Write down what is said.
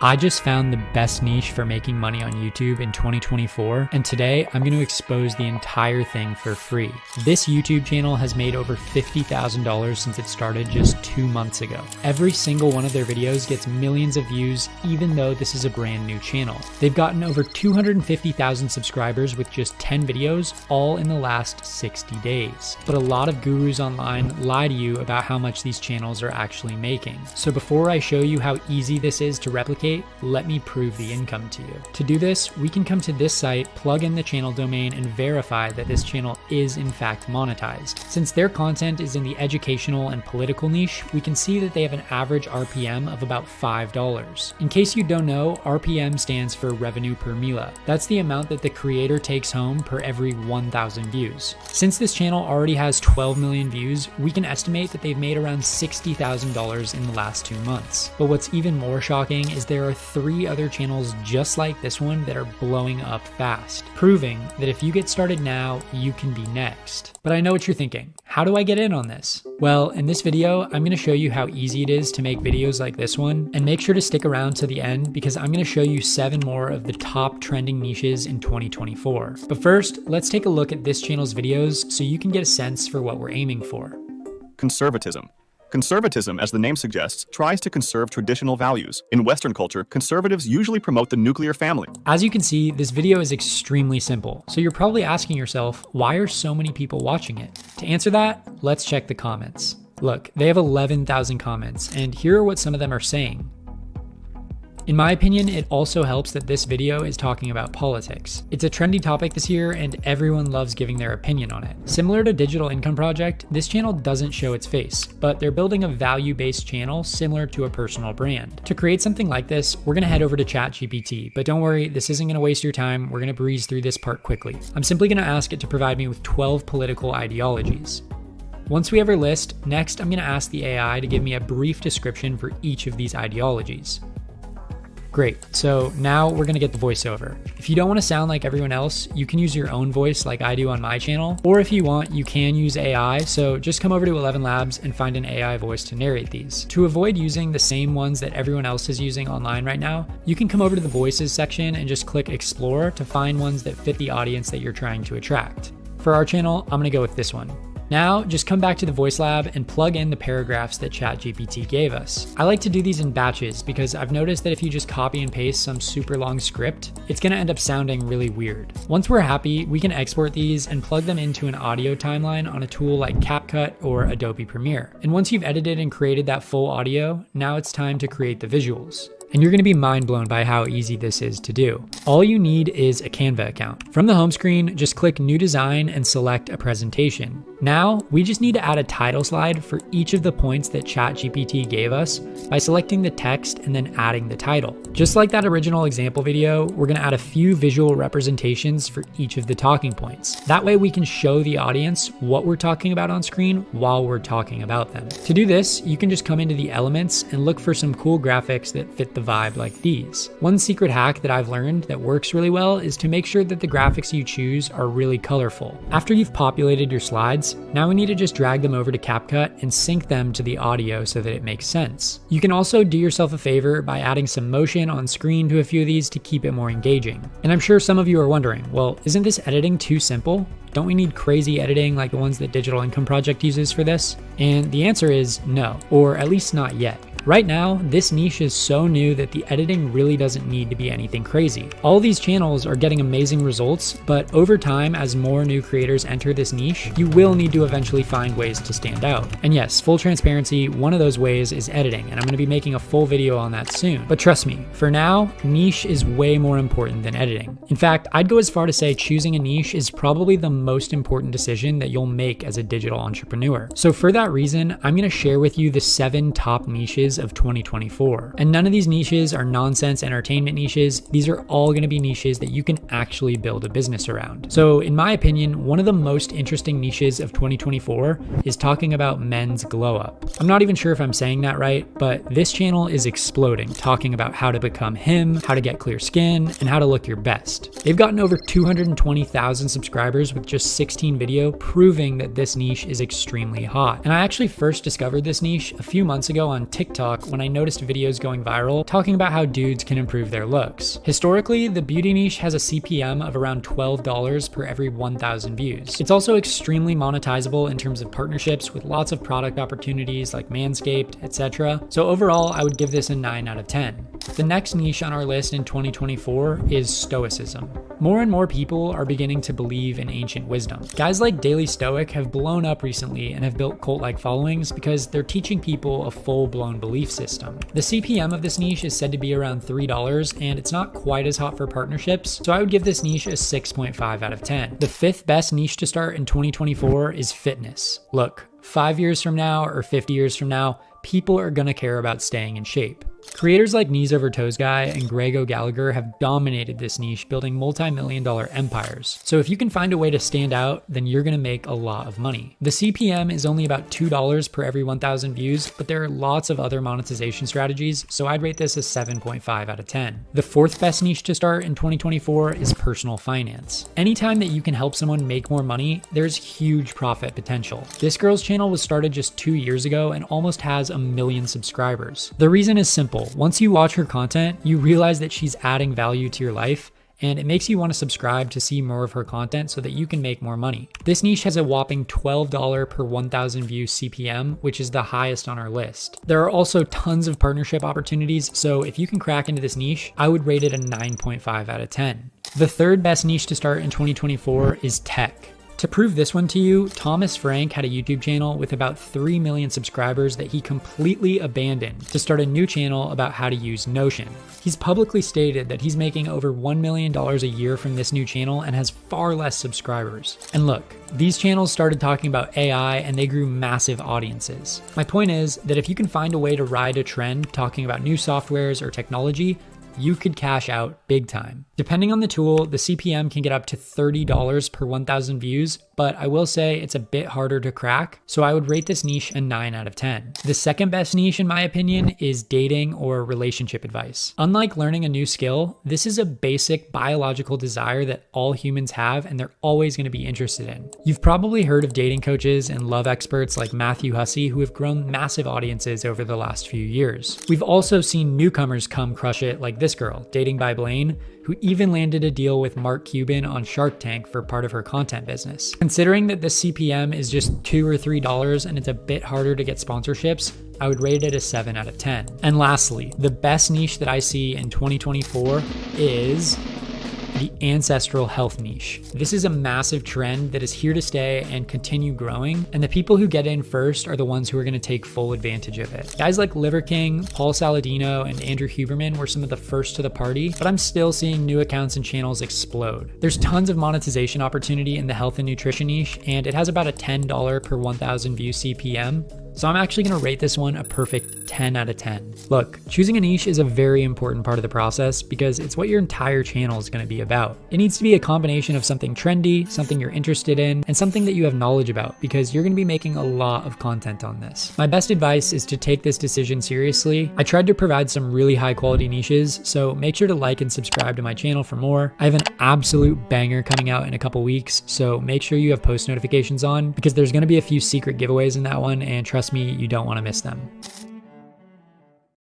I just found the best niche for making money on YouTube in 2024, and today I'm going to expose the entire thing for free. This YouTube channel has made over $50,000 since it started just 2 months ago. Every single one of their videos gets millions of views, even though this is a brand new channel. They've gotten over 250,000 subscribers with just 10 videos, all in the last 60 days. But a lot of gurus online lie to you about how much these channels are actually making. So before I show you how easy this is to replicate, let me prove the income to you. To do this, we can come to this site, plug in the channel domain, and verify that this channel is in fact monetized. Since their content is in the educational and political niche, we can see that they have an average RPM of about $5. In case you don't know, RPM stands for revenue per mila. That's the amount that the creator takes home per every 1,000 views. Since this channel already has 12 million views, we can estimate that they've made around $60,000 in the last 2 months. But what's even more shocking is there are 3 other channels just like this one that are blowing up fast, proving that if you get started now, you can be next. But I know what you're thinking. How do I get in on this? Well, in this video, I'm going to show you how easy it is to make videos like this one, and make sure to stick around to the end because I'm going to show you 7 more of the top trending niches in 2024. But first, let's take a look at this channel's videos so you can get a sense for what we're aiming for. Conservatism. Conservatism, as the name suggests, tries to conserve traditional values. In Western culture, conservatives usually promote the nuclear family. As you can see, this video is extremely simple. So you're probably asking yourself, why are so many people watching it? To answer that, let's check the comments. Look, they have 11,000 comments, and here are what some of them are saying. In my opinion, it also helps that this video is talking about politics. It's a trendy topic this year and everyone loves giving their opinion on it. Similar to Digital Income Project, this channel doesn't show its face, but they're building a value-based channel similar to a personal brand. To create something like this, we're gonna head over to ChatGPT, but don't worry, this isn't gonna waste your time. We're gonna breeze through this part quickly. I'm simply gonna ask it to provide me with 12 political ideologies. Once we have our list, next I'm gonna ask the AI to give me a brief description for each of these ideologies. Great, so now we're gonna get the voiceover. If you don't wanna sound like everyone else, you can use your own voice like I do on my channel, or if you want, you can use AI, so just come over to 11 Labs and find an AI voice to narrate these. To avoid using the same ones that everyone else is using online right now, you can come over to the voices section and just click Explore to find ones that fit the audience that you're trying to attract. For our channel, I'm gonna go with this one. Now, just come back to the Voice Lab and plug in the paragraphs that ChatGPT gave us. I like to do these in batches because I've noticed that if you just copy and paste some super long script, it's gonna end up sounding really weird. Once we're happy, we can export these and plug them into an audio timeline on a tool like CapCut or Adobe Premiere. And once you've edited and created that full audio, now it's time to create the visuals. And you're gonna be mind blown by how easy this is to do. All you need is a Canva account. From the home screen, just click New Design and select a presentation. Now, we just need to add a title slide for each of the points that ChatGPT gave us by selecting the text and then adding the title. Just like that original example video, we're gonna add a few visual representations for each of the talking points. That way we can show the audience what we're talking about on screen while we're talking about them. To do this, you can just come into the elements and look for some cool graphics that fit the vibe like these. One secret hack that I've learned that works really well is to make sure that the graphics you choose are really colorful. After you've populated your slides, now we need to just drag them over to CapCut and sync them to the audio so that it makes sense. You can also do yourself a favor by adding some motion on screen to a few of these to keep it more engaging. And I'm sure some of you are wondering, well, isn't this editing too simple? Don't we need crazy editing like the ones that Digital Income Project uses for this? And the answer is no, or at least not yet. Right now, this niche is so new that the editing really doesn't need to be anything crazy. All these channels are getting amazing results, but over time, as more new creators enter this niche, you will need to eventually find ways to stand out. And yes, full transparency, one of those ways is editing, and I'm gonna be making a full video on that soon. But trust me, for now, niche is way more important than editing. In fact, I'd go as far to say choosing a niche is probably the most important decision that you'll make as a digital entrepreneur. So for that reason, I'm gonna share with you the 7 top niches of 2024. And none of these niches are nonsense entertainment niches. These are all going to be niches that you can actually build a business around. So in my opinion, one of the most interesting niches of 2024 is talking about men's glow up. I'm not even sure if I'm saying that right, but this channel is exploding, talking about how to become him, how to get clear skin, and how to look your best. They've gotten over 220,000 subscribers with just 16 videos, proving that this niche is extremely hot. And I actually first discovered this niche a few months ago on TikTok TikTok when I noticed videos going viral talking about how dudes can improve their looks. Historically, the beauty niche has a CPM of around $12 per every 1,000 views. It's also extremely monetizable in terms of partnerships with lots of product opportunities like Manscaped, etc. So overall, I would give this a 9 out of 10. The next niche on our list in 2024 is Stoicism. More and more people are beginning to believe in ancient wisdom. Guys like Daily Stoic have blown up recently and have built cult-like followings because they're teaching people a full-blown belief system. The CPM of this niche is said to be around $3, and it's not quite as hot for partnerships, so I would give this niche a 6.5 out of 10. The fifth best niche to start in 2024 is fitness. Look, 5 years from now or 50 years from now, people are gonna care about staying in shape. Creators like Knees Over Toes Guy and Greg O'Gallagher have dominated this niche, building multi-million-dollar empires. So if you can find a way to stand out, then you're gonna make a lot of money. The CPM is only about $2 per every 1,000 views, but there are lots of other monetization strategies, so I'd rate this a 7.5 out of 10. The fourth best niche to start in 2024 is personal finance. Anytime that you can help someone make more money, there's huge profit potential. This girl's channel was started just 2 years ago and almost has 1 million subscribers. The reason is simple. Once you watch her content, you realize that she's adding value to your life, and it makes you want to subscribe to see more of her content so that you can make more money. This niche has a whopping $12 per 1,000 views CPM, which is the highest on our list. There are also tons of partnership opportunities, so if you can crack into this niche, I would rate it a 9.5 out of 10. The third best niche to start in 2024 is tech. To prove this one to you, Thomas Frank had a YouTube channel with about 3 million subscribers that he completely abandoned to start a new channel about how to use Notion. He's publicly stated that he's making over $1 million a year from this new channel and has far less subscribers. And look, these channels started talking about AI and they grew massive audiences. My point is that if you can find a way to ride a trend talking about new softwares or technology, you could cash out big time. Depending on the tool, the CPM can get up to $30 per 1,000 views, but I will say it's a bit harder to crack, so I would rate this niche a 9 out of 10. The second best niche, in my opinion, is dating or relationship advice. Unlike learning a new skill, this is a basic biological desire that all humans have and they're always gonna be interested in. You've probably heard of dating coaches and love experts like Matthew Hussey who have grown massive audiences over the last few years. We've also seen newcomers come crush it like this girl, Dating by Blaine, who even landed a deal with Mark Cuban on Shark Tank for part of her content business. Considering that the CPM is just $2 or $3 and it's a bit harder to get sponsorships, I would rate it a 7 out of 10. And lastly, the best niche that I see in 2024 is the ancestral health niche. This is a massive trend that is here to stay and continue growing, and the people who get in first are the ones who are going to take full advantage of it. Guys like Liver King, Paul Saladino, and Andrew Huberman were some of the first to the party, but I'm still seeing new accounts and channels explode. There's tons of monetization opportunity in the health and nutrition niche, and it has about a $10 per 1,000 view CPM. So I'm actually gonna rate this one a perfect 10 out of 10. Look, choosing a niche is a very important part of the process because it's what your entire channel is gonna be about. It needs to be a combination of something trendy, something you're interested in, and something that you have knowledge about because you're gonna be making a lot of content on this. My best advice is to take this decision seriously. I tried to provide some really high quality niches, so make sure to like and subscribe to my channel for more. I have an absolute banger coming out in a couple weeks, so make sure you have post notifications on because there's gonna be a few secret giveaways in that one, and trust me, you don't want to miss them.